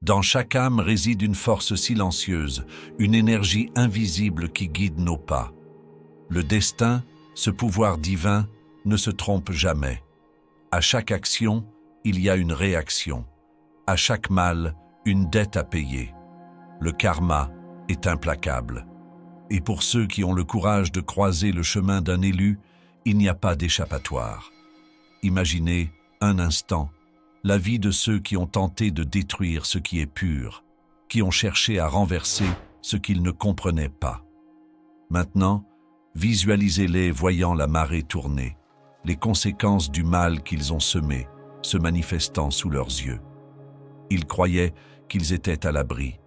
Dans chaque âme réside une force silencieuse, une énergie invisible qui guide nos pas. Le destin, ce pouvoir divin, ne se trompe jamais. À chaque action, il y a une réaction. À chaque mal, une dette à payer. Le karma est implacable. Et pour ceux qui ont le courage de croiser le chemin d'un élu, il n'y a pas d'échappatoire. Imaginez, un instant, la vie de ceux qui ont tenté de détruire ce qui est pur, qui ont cherché à renverser ce qu'ils ne comprenaient pas. Maintenant, visualisez-les voyant la marée tourner, les conséquences du mal qu'ils ont semé, se manifestant sous leurs yeux. Ils croyaient qu'ils étaient à l'abri,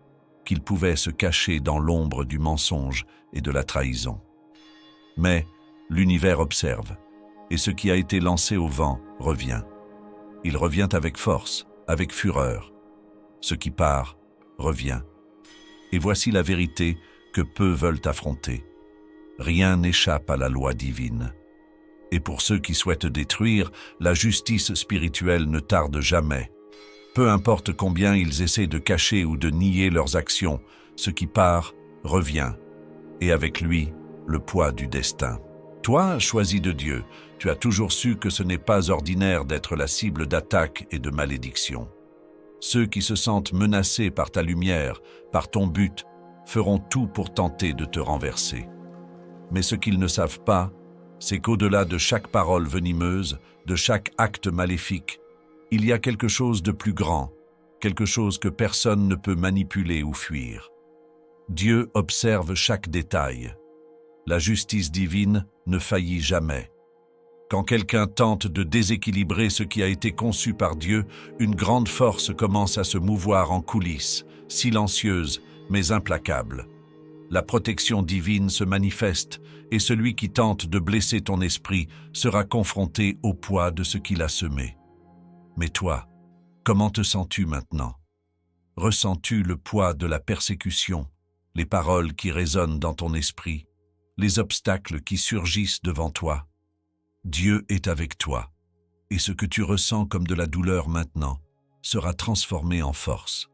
qu'ils pouvaient se cacher dans l'ombre du mensonge et de la trahison. Mais l'univers observe, et ce qui a été lancé au vent revient. Il revient avec force, avec fureur. Ce qui part, revient. Et voici la vérité que peu veulent affronter. Rien n'échappe à la loi divine. Et pour ceux qui souhaitent détruire, la justice spirituelle ne tarde jamais. Peu importe combien ils essaient de cacher ou de nier leurs actions, ce qui part, revient. Et avec lui, le poids du destin. Toi, choisi de Dieu, tu as toujours su que ce n'est pas ordinaire d'être la cible d'attaques et de malédictions. Ceux qui se sentent menacés par ta lumière, par ton but, feront tout pour tenter de te renverser. Mais ce qu'ils ne savent pas, c'est qu'au-delà de chaque parole venimeuse, de chaque acte maléfique, il y a quelque chose de plus grand, quelque chose que personne ne peut manipuler ou fuir. Dieu observe chaque détail. La justice divine ne faillit jamais. Quand quelqu'un tente de déséquilibrer ce qui a été conçu par Dieu, une grande force commence à se mouvoir en coulisses, silencieuse mais implacable. La protection divine se manifeste et celui qui tente de blesser ton esprit sera confronté au poids de ce qu'il a semé. Mais toi, comment te sens-tu maintenant? Ressens-tu le poids de la persécution, les paroles qui résonnent dans ton esprit, les obstacles qui surgissent devant toi? Dieu est avec toi, et ce que tu ressens comme de la douleur maintenant sera transformé en force.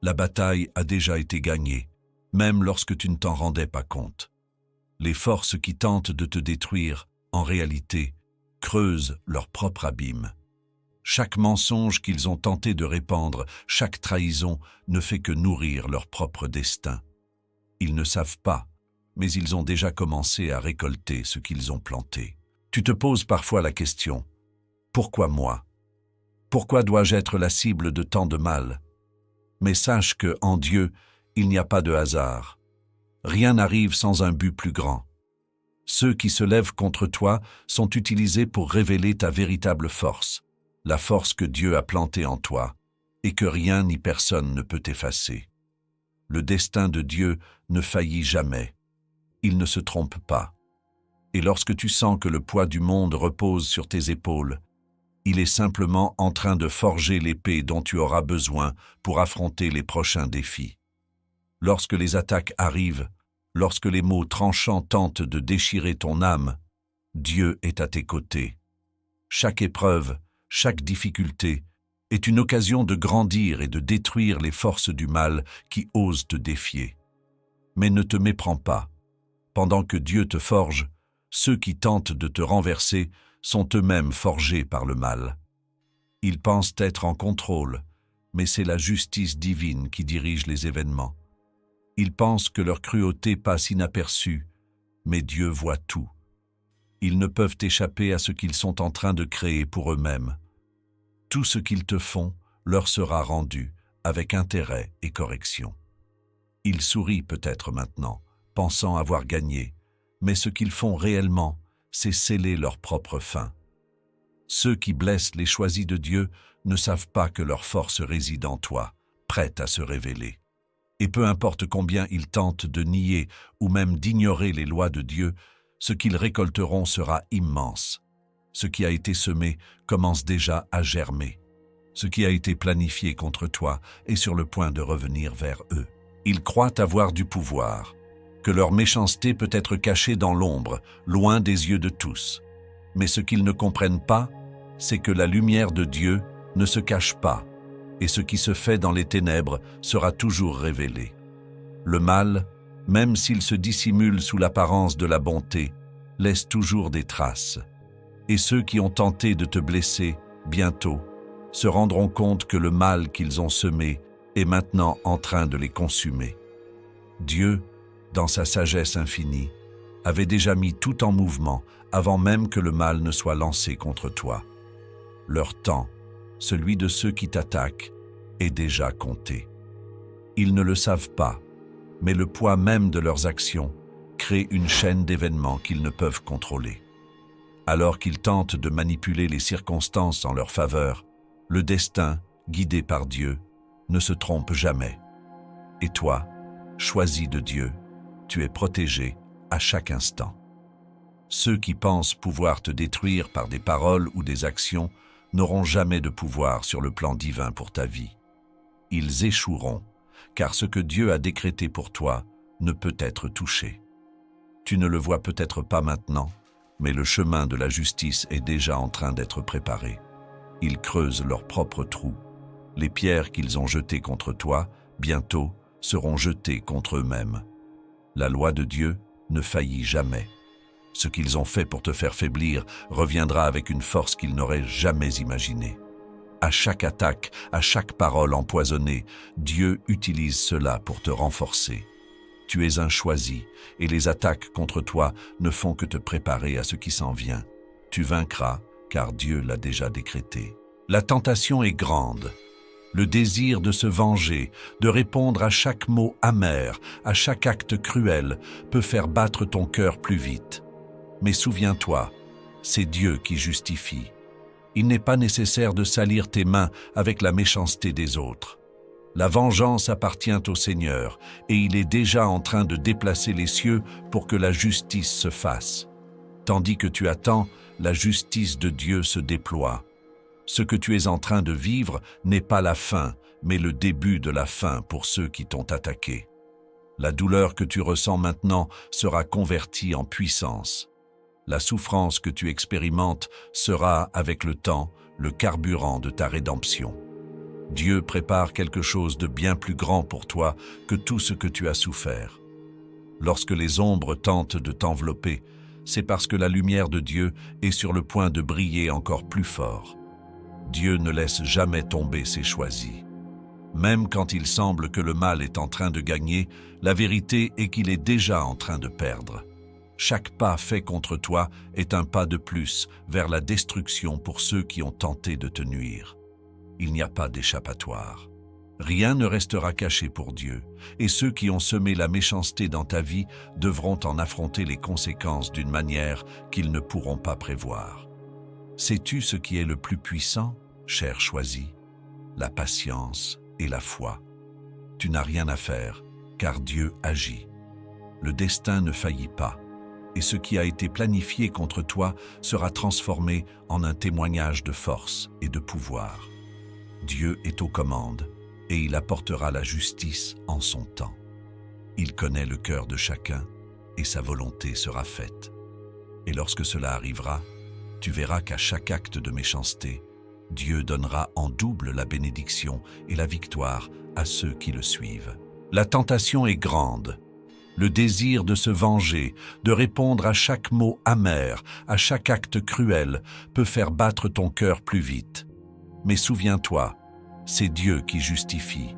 La bataille a déjà été gagnée, même lorsque tu ne t'en rendais pas compte. Les forces qui tentent de te détruire, en réalité, creusent leur propre abîme. Chaque mensonge qu'ils ont tenté de répandre, chaque trahison ne fait que nourrir leur propre destin. Ils ne savent pas, mais ils ont déjà commencé à récolter ce qu'ils ont planté. Tu te poses parfois la question, pourquoi moi? Pourquoi dois-je être la cible de tant de mal? Mais sache que, en Dieu, il n'y a pas de hasard. Rien n'arrive sans un but plus grand. Ceux qui se lèvent contre toi sont utilisés pour révéler ta véritable force, la force que Dieu a plantée en toi, et que rien ni personne ne peut effacer. Le destin de Dieu ne faillit jamais. Il ne se trompe pas. Et lorsque tu sens que le poids du monde repose sur tes épaules, il est simplement en train de forger l'épée dont tu auras besoin pour affronter les prochains défis. Lorsque les attaques arrivent, lorsque les mots tranchants tentent de déchirer ton âme, Dieu est à tes côtés. Chaque épreuve, chaque difficulté est une occasion de grandir et de détruire les forces du mal qui osent te défier. Mais ne te méprends pas. Pendant que Dieu te forge, ceux qui tentent de te renverser sont eux-mêmes forgés par le mal. Ils pensent être en contrôle, mais c'est la justice divine qui dirige les événements. Ils pensent que leur cruauté passe inaperçue, mais Dieu voit tout. Ils ne peuvent échapper à ce qu'ils sont en train de créer pour eux-mêmes. Tout ce qu'ils te font leur sera rendu avec intérêt et correction. Ils sourient peut-être maintenant, pensant avoir gagné, mais ce qu'ils font réellement, c'est sceller leur propre fin. Ceux qui blessent les choisis de Dieu ne savent pas que leur force réside en toi, prête à se révéler. Et peu importe combien ils tentent de nier ou même d'ignorer les lois de Dieu, ce qu'ils récolteront sera immense. Ce qui a été semé commence déjà à germer. Ce qui a été planifié contre toi est sur le point de revenir vers eux. Ils croient avoir du pouvoir, que leur méchanceté peut être cachée dans l'ombre, loin des yeux de tous. Mais ce qu'ils ne comprennent pas, c'est que la lumière de Dieu ne se cache pas. et ce qui se fait dans les ténèbres sera toujours révélé. Le mal, même s'il se dissimule sous l'apparence de la bonté, laisse toujours des traces. Et ceux qui ont tenté de te blesser, bientôt, se rendront compte que le mal qu'ils ont semé est maintenant en train de les consumer. Dieu, dans sa sagesse infinie, avait déjà mis tout en mouvement avant même que le mal ne soit lancé contre toi. Leur temps, celui de ceux qui t'attaquent, est déjà compté. Ils ne le savent pas, mais le poids même de leurs actions crée une chaîne d'événements qu'ils ne peuvent contrôler. Alors qu'ils tentent de manipuler les circonstances en leur faveur, le destin, guidé par Dieu, ne se trompe jamais. Et toi, choisi de Dieu, tu es protégé à chaque instant. Ceux qui pensent pouvoir te détruire par des paroles ou des actions n'auront jamais de pouvoir sur le plan divin pour ta vie. Ils échoueront, car ce que Dieu a décrété pour toi ne peut être touché. Tu ne le vois peut-être pas maintenant, mais le chemin de la justice est déjà en train d'être préparé. Ils creusent leur propre trou. Les pierres qu'ils ont jetées contre toi, bientôt, seront jetées contre eux-mêmes. La loi de Dieu ne faillit jamais. Ce qu'ils ont fait pour te faire faiblir reviendra avec une force qu'ils n'auraient jamais imaginée. À chaque attaque, à chaque parole empoisonnée, Dieu utilise cela pour te renforcer. Tu es un choisi, et les attaques contre toi ne font que te préparer à ce qui s'en vient. Tu vaincras, car Dieu l'a déjà décrété. La tentation est grande. Le désir de se venger, de répondre à chaque mot amer, à chaque acte cruel, peut faire battre ton cœur plus vite. Mais souviens-toi, c'est Dieu qui justifie. Il n'est pas nécessaire de salir tes mains avec la méchanceté des autres. La vengeance appartient au Seigneur, et il est déjà en train de déplacer les cieux pour que la justice se fasse. Tandis que tu attends, la justice de Dieu se déploie. Ce que tu es en train de vivre n'est pas la fin, mais le début de la fin pour ceux qui t'ont attaqué. La douleur que tu ressens maintenant sera convertie en puissance. La souffrance que tu expérimentes sera, avec le temps, le carburant de ta rédemption. Dieu prépare quelque chose de bien plus grand pour toi que tout ce que tu as souffert. Lorsque les ombres tentent de t'envelopper, c'est parce que la lumière de Dieu est sur le point de briller encore plus fort. Dieu ne laisse jamais tomber ses choisis. Même quand il semble que le mal est en train de gagner, la vérité est qu'il est déjà en train de perdre. Chaque pas fait contre toi est un pas de plus vers la destruction pour ceux qui ont tenté de te nuire. Il n'y a pas d'échappatoire. Rien ne restera caché pour Dieu, et ceux qui ont semé la méchanceté dans ta vie devront en affronter les conséquences d'une manière qu'ils ne pourront pas prévoir. Sais-tu ce qui est le plus puissant, cher choisi? La patience et la foi. Tu n'as rien à faire, car Dieu agit. Le destin ne faillit pas, et ce qui a été planifié contre toi sera transformé en un témoignage de force et de pouvoir. Dieu est aux commandes, et il apportera la justice en son temps. Il connaît le cœur de chacun, et sa volonté sera faite. Et lorsque cela arrivera, tu verras qu'à chaque acte de méchanceté, Dieu donnera en double la bénédiction et la victoire à ceux qui le suivent. La tentation est grande. Le désir de se venger, de répondre à chaque mot amer, à chaque acte cruel, peut faire battre ton cœur plus vite. Mais souviens-toi, c'est Dieu qui justifie.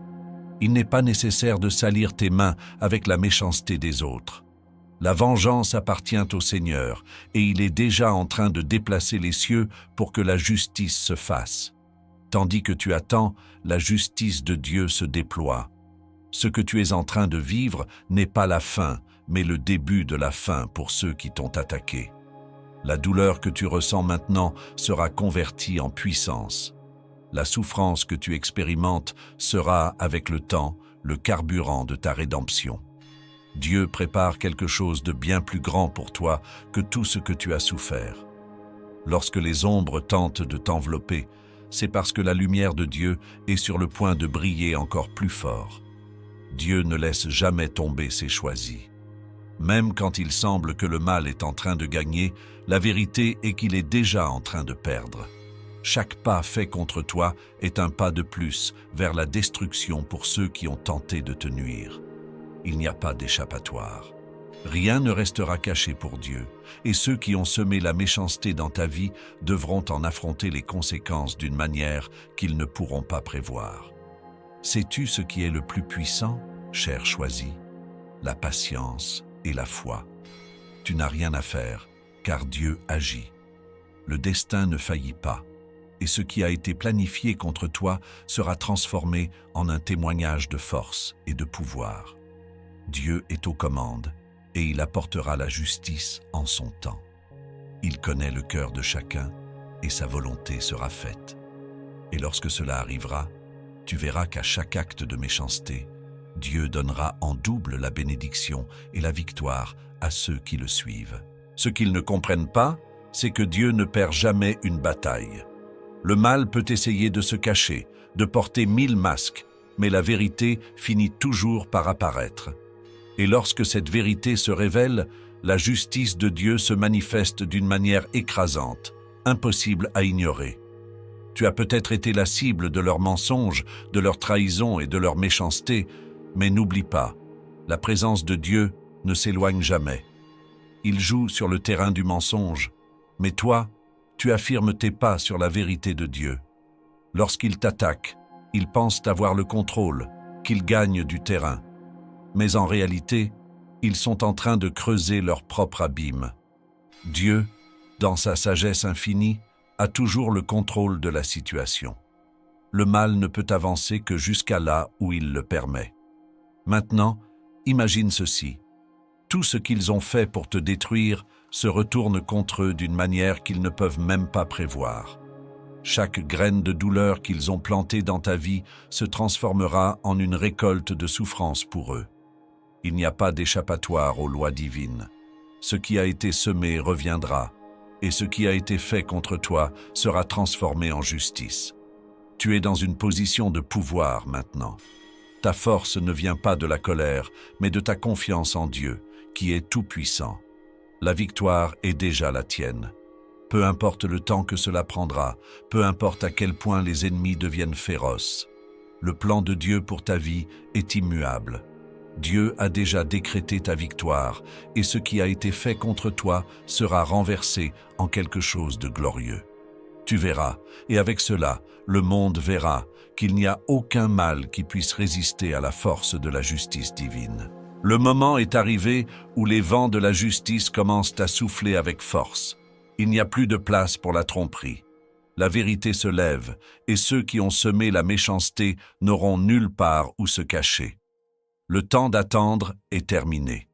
Il n'est pas nécessaire de salir tes mains avec la méchanceté des autres. La vengeance appartient au Seigneur, et il est déjà en train de déplacer les cieux pour que la justice se fasse. Tandis que tu attends, la justice de Dieu se déploie. Ce que tu es en train de vivre n'est pas la fin, mais le début de la fin pour ceux qui t'ont attaqué. La douleur que tu ressens maintenant sera convertie en puissance. La souffrance que tu expérimentes sera, avec le temps, le carburant de ta rédemption. Dieu prépare quelque chose de bien plus grand pour toi que tout ce que tu as souffert. Lorsque les ombres tentent de t'envelopper, c'est parce que la lumière de Dieu est sur le point de briller encore plus fort. Dieu ne laisse jamais tomber ses choisis. Même quand il semble que le mal est en train de gagner, la vérité est qu'il est déjà en train de perdre. Chaque pas fait contre toi est un pas de plus vers la destruction pour ceux qui ont tenté de te nuire. Il n'y a pas d'échappatoire. Rien ne restera caché pour Dieu, et ceux qui ont semé la méchanceté dans ta vie devront en affronter les conséquences d'une manière qu'ils ne pourront pas prévoir. Sais-tu ce qui est le plus puissant, cher choisi? La patience et la foi. Tu n'as rien à faire, car Dieu agit. Le destin ne faillit pas, et ce qui a été planifié contre toi sera transformé en un témoignage de force et de pouvoir. Dieu est aux commandes, et il apportera la justice en son temps. Il connaît le cœur de chacun, et sa volonté sera faite. Et lorsque cela arrivera, tu verras qu'à chaque acte de méchanceté, Dieu donnera en double la bénédiction et la victoire à ceux qui le suivent. Ce qu'ils ne comprennent pas, c'est que Dieu ne perd jamais une bataille. Le mal peut essayer de se cacher, de porter 1000 masques, mais la vérité finit toujours par apparaître. Et lorsque cette vérité se révèle, la justice de Dieu se manifeste d'une manière écrasante, impossible à ignorer. Tu as peut-être été la cible de leurs mensonges, de leurs trahisons et de leur méchanceté, mais n'oublie pas, la présence de Dieu ne s'éloigne jamais. Il joue sur le terrain du mensonge, mais toi, tu affirmes tes pas sur la vérité de Dieu. Lorsqu'ils t'attaquent, ils pensent avoir le contrôle, qu'ils gagnent du terrain. Mais en réalité, ils sont en train de creuser leur propre abîme. Dieu, dans sa sagesse infinie, a toujours le contrôle de la situation. Le mal ne peut avancer que jusqu'à là où il le permet. Maintenant, imagine ceci. Tout ce qu'ils ont fait pour te détruire se retourne contre eux d'une manière qu'ils ne peuvent même pas prévoir. Chaque graine de douleur qu'ils ont plantée dans ta vie se transformera en une récolte de souffrance pour eux. Il n'y a pas d'échappatoire aux lois divines. Ce qui a été semé reviendra, et ce qui a été fait contre toi sera transformé en justice. Tu es dans une position de pouvoir maintenant. Ta force ne vient pas de la colère, mais de ta confiance en Dieu, qui est tout-puissant. La victoire est déjà la tienne. Peu importe le temps que cela prendra, peu importe à quel point les ennemis deviennent féroces. Le plan de Dieu pour ta vie est immuable. Dieu a déjà décrété ta victoire, et ce qui a été fait contre toi sera renversé en quelque chose de glorieux. Tu verras, et avec cela, le monde verra qu'il n'y a aucun mal qui puisse résister à la force de la justice divine. Le moment est arrivé où les vents de la justice commencent à souffler avec force. Il n'y a plus de place pour la tromperie. La vérité se lève, et ceux qui ont semé la méchanceté n'auront nulle part où se cacher. Le temps d'attendre est terminé.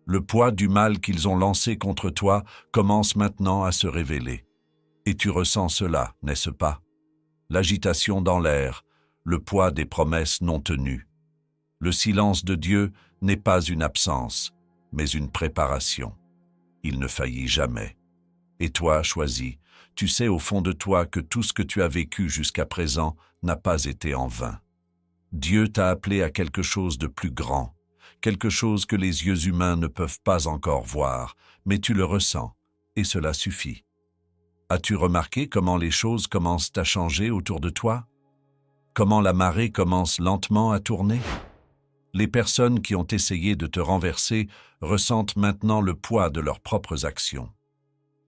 Le poids du mal qu'ils ont lancé contre toi commence maintenant à se révéler. Et tu ressens cela, n'est-ce pas? L'agitation dans l'air, le poids des promesses non tenues. Le silence de Dieu n'est pas une absence, mais une préparation. Il ne faillit jamais. Et toi, choisi, tu sais au fond de toi que tout ce que tu as vécu jusqu'à présent n'a pas été en vain. Dieu t'a appelé à quelque chose de plus grand, quelque chose que les yeux humains ne peuvent pas encore voir, mais tu le ressens, et cela suffit. As-tu remarqué comment les choses commencent à changer autour de toi? Comment la marée commence lentement à tourner? Les personnes qui ont essayé de te renverser ressentent maintenant le poids de leurs propres actions.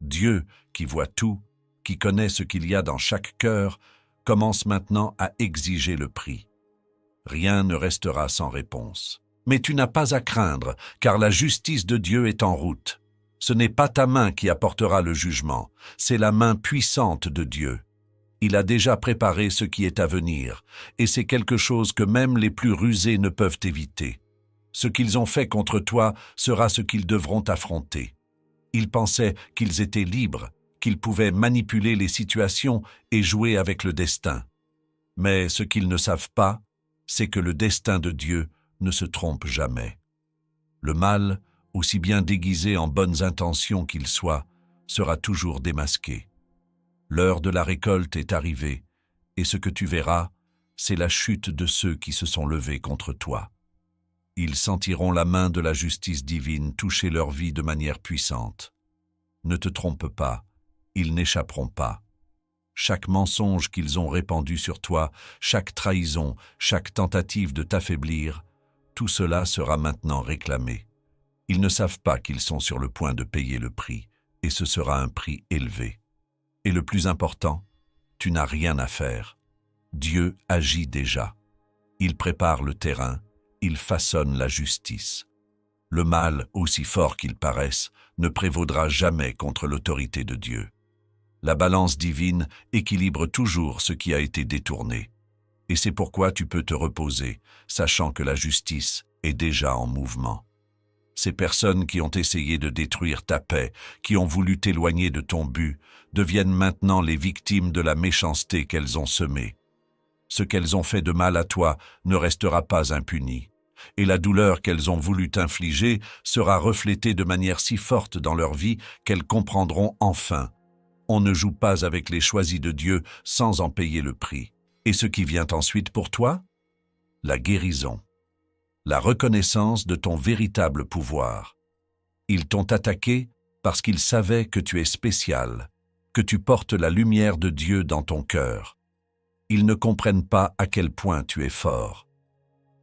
Dieu, qui voit tout, qui connaît ce qu'il y a dans chaque cœur, commence maintenant à exiger le prix. Rien ne restera sans réponse. Mais tu n'as pas à craindre, car la justice de Dieu est en route. Ce n'est pas ta main qui apportera le jugement, c'est la main puissante de Dieu. Il a déjà préparé ce qui est à venir, et c'est quelque chose que même les plus rusés ne peuvent éviter. Ce qu'ils ont fait contre toi sera ce qu'ils devront affronter. Ils pensaient qu'ils étaient libres, qu'ils pouvaient manipuler les situations et jouer avec le destin. Mais ce qu'ils ne savent pas, c'est que le destin de Dieu ne se trompe jamais. Le mal, aussi bien déguisé en bonnes intentions qu'il soit, sera toujours démasqué. L'heure de la récolte est arrivée, et ce que tu verras, c'est la chute de ceux qui se sont levés contre toi. Ils sentiront la main de la justice divine toucher leur vie de manière puissante. Ne te trompe pas, ils n'échapperont pas. chaque mensonge qu'ils ont répandu sur toi, chaque trahison, chaque tentative de t'affaiblir, tout cela sera maintenant réclamé. Ils ne savent pas qu'ils sont sur le point de payer le prix, et ce sera un prix élevé. Et le plus important, tu n'as rien à faire. Dieu agit déjà. Il prépare le terrain, il façonne la justice. Le mal, aussi fort qu'il paraisse, ne prévaudra jamais contre l'autorité de Dieu. La balance divine équilibre toujours ce qui a été détourné. Et c'est pourquoi tu peux te reposer, sachant que la justice est déjà en mouvement. Ces personnes qui ont essayé de détruire ta paix, qui ont voulu t'éloigner de ton but, deviennent maintenant les victimes de la méchanceté qu'elles ont semée. Ce qu'elles ont fait de mal à toi ne restera pas impuni, et la douleur qu'elles ont voulu t'infliger sera reflétée de manière si forte dans leur vie qu'elles comprendront enfin. On ne joue pas avec les choisis de Dieu sans en payer le prix. Et ce qui vient ensuite pour toi? La guérison. La reconnaissance de ton véritable pouvoir. Ils t'ont attaqué parce qu'ils savaient que tu es spécial, que tu portes la lumière de Dieu dans ton cœur. Ils ne comprennent pas à quel point tu es fort.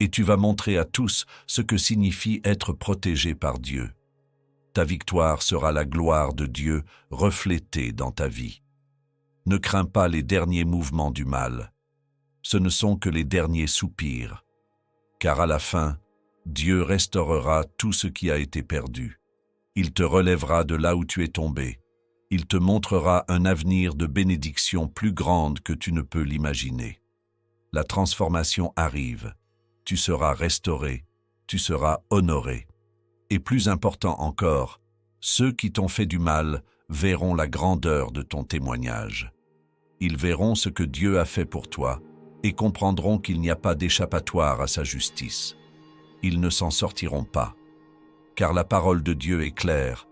Et tu vas montrer à tous ce que signifie être protégé par Dieu. Ta victoire sera la gloire de Dieu reflétée dans ta vie. Ne crains pas les derniers mouvements du mal. Ce ne sont que les derniers soupirs. Car à la fin, Dieu restaurera tout ce qui a été perdu. Il te relèvera de là où tu es tombé. Il te montrera un avenir de bénédiction plus grande que tu ne peux l'imaginer. La transformation arrive. Tu seras restauré. Tu seras honoré. Et plus important encore, ceux qui t'ont fait du mal verront la grandeur de ton témoignage. Ils verront ce que Dieu a fait pour toi et comprendront qu'il n'y a pas d'échappatoire à sa justice. Ils ne s'en sortiront pas, car la parole de Dieu est claire.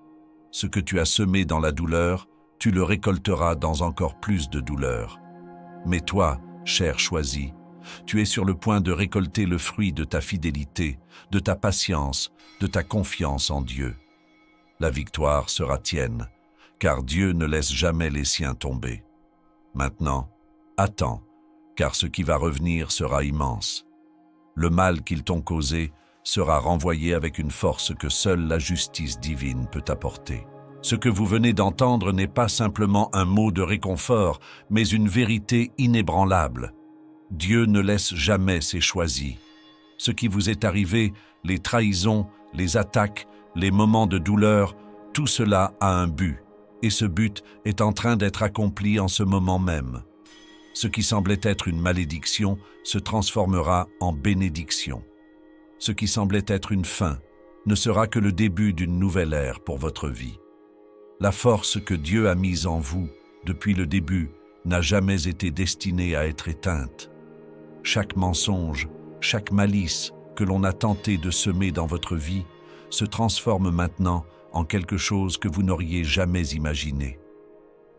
Ce que tu as semé dans la douleur, tu le récolteras dans encore plus de douleur. Mais toi, cher choisi, tu es sur le point de récolter le fruit de ta fidélité, de ta patience, de ta confiance en Dieu. La victoire sera tienne, car Dieu ne laisse jamais les siens tomber. Maintenant, attends, car ce qui va revenir sera immense. Le mal qu'ils t'ont causé sera renvoyé avec une force que seule la justice divine peut apporter. Ce que vous venez d'entendre n'est pas simplement un mot de réconfort, mais une vérité inébranlable. Dieu ne laisse jamais ses choisis. Ce qui vous est arrivé, les trahisons, les attaques, les moments de douleur, tout cela a un but, et ce but est en train d'être accompli en ce moment même. Ce qui semblait être une malédiction se transformera en bénédiction. Ce qui semblait être une fin ne sera que le début d'une nouvelle ère pour votre vie. La force que Dieu a mise en vous depuis le début n'a jamais été destinée à être éteinte. Chaque mensonge, chaque malice que l'on a tenté de semer dans votre vie se transforme maintenant en quelque chose que vous n'auriez jamais imaginé.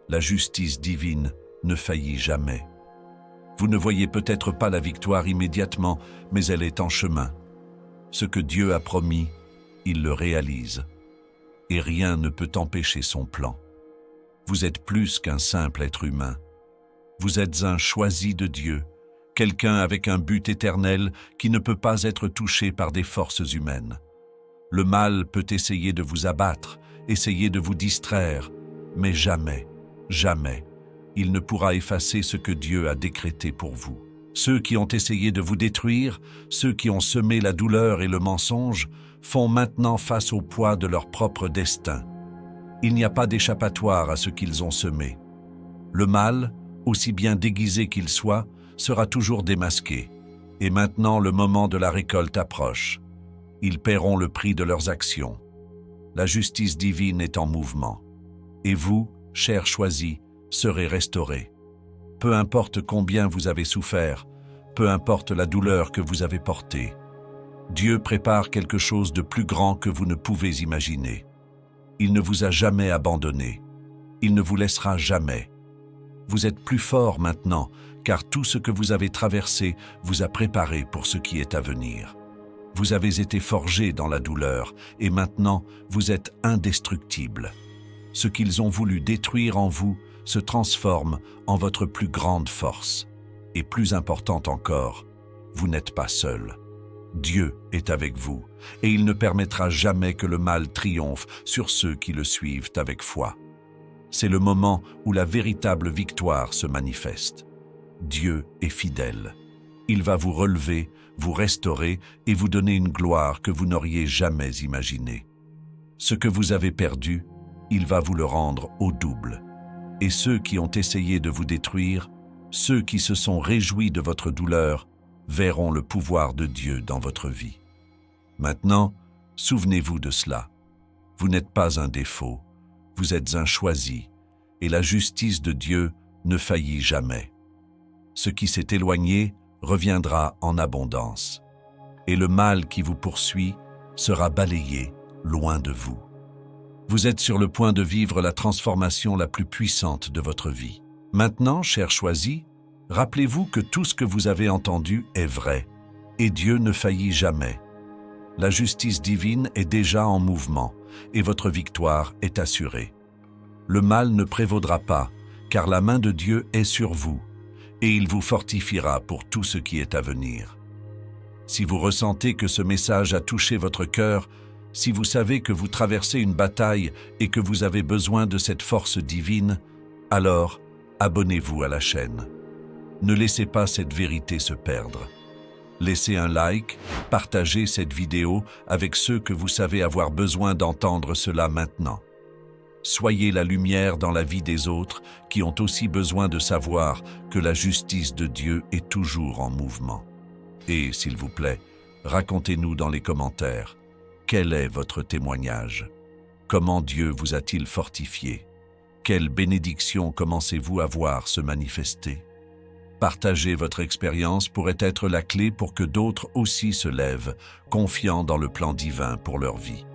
La justice divine ne faillit jamais. Vous ne voyez peut-être pas la victoire immédiatement, mais elle est en chemin. Ce que Dieu a promis, il le réalise. Et rien ne peut empêcher son plan. Vous êtes plus qu'un simple être humain. Vous êtes un choisi de Dieu, quelqu'un avec un but éternel qui ne peut pas être touché par des forces humaines. Le mal peut essayer de vous abattre, essayer de vous distraire, mais jamais, jamais, il ne pourra effacer ce que Dieu a décrété pour vous. Ceux qui ont essayé de vous détruire, ceux qui ont semé la douleur et le mensonge, font maintenant face au poids de leur propre destin. Il n'y a pas d'échappatoire à ce qu'ils ont semé. Le mal, aussi bien déguisé qu'il soit, sera toujours démasqué. Et maintenant le moment de la récolte approche. Ils paieront le prix de leurs actions. La justice divine est en mouvement. Et vous, chers choisis, serez restaurés. Peu importe combien vous avez souffert, peu importe la douleur que vous avez portée, Dieu prépare quelque chose de plus grand que vous ne pouvez imaginer. Il ne vous a jamais abandonné. Il ne vous laissera jamais. Vous êtes plus fort maintenant, car tout ce que vous avez traversé vous a préparé pour ce qui est à venir. Vous avez été forgé dans la douleur, et maintenant vous êtes indestructible. Ce qu'ils ont voulu détruire en vous se transforme en votre plus grande force. Et plus important encore, vous n'êtes pas seul. Dieu est avec vous, et il ne permettra jamais que le mal triomphe sur ceux qui le suivent avec foi. C'est le moment où la véritable victoire se manifeste. Dieu est fidèle. Il va vous relever, vous restaurer et vous donner une gloire que vous n'auriez jamais imaginée. Ce que vous avez perdu, il va vous le rendre au double. Et ceux qui ont essayé de vous détruire, ceux qui se sont réjouis de votre douleur, verront le pouvoir de Dieu dans votre vie. Maintenant, souvenez-vous de cela. Vous n'êtes pas un défaut, vous êtes un choisi, et la justice de Dieu ne faillit jamais. Ce qui s'est éloigné reviendra en abondance, et le mal qui vous poursuit sera balayé loin de vous. Vous êtes sur le point de vivre la transformation la plus puissante de votre vie. Maintenant, chers choisis, rappelez-vous que tout ce que vous avez entendu est vrai, et Dieu ne faillit jamais. La justice divine est déjà en mouvement, et votre victoire est assurée. Le mal ne prévaudra pas, car la main de Dieu est sur vous, et il vous fortifiera pour tout ce qui est à venir. Si vous ressentez que ce message a touché votre cœur, si vous savez que vous traversez une bataille et que vous avez besoin de cette force divine, alors abonnez-vous à la chaîne. Ne laissez pas cette vérité se perdre. Laissez un like, partagez cette vidéo avec ceux que vous savez avoir besoin d'entendre cela maintenant. Soyez la lumière dans la vie des autres qui ont aussi besoin de savoir que la justice de Dieu est toujours en mouvement. Et, s'il vous plaît, racontez-nous dans les commentaires, quel est votre témoignage? Comment Dieu vous a-t-il fortifié? Quelle bénédiction commencez-vous à voir se manifester? Partager votre expérience pourrait être la clé pour que d'autres aussi se lèvent, confiants dans le plan divin pour leur vie.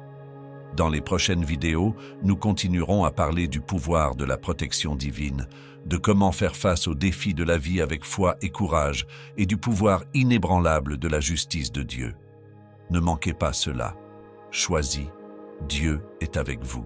Dans les prochaines vidéos, nous continuerons à parler du pouvoir de la protection divine, de comment faire face aux défis de la vie avec foi et courage, et du pouvoir inébranlable de la justice de Dieu. Ne manquez pas cela. Choisis, Dieu est avec vous.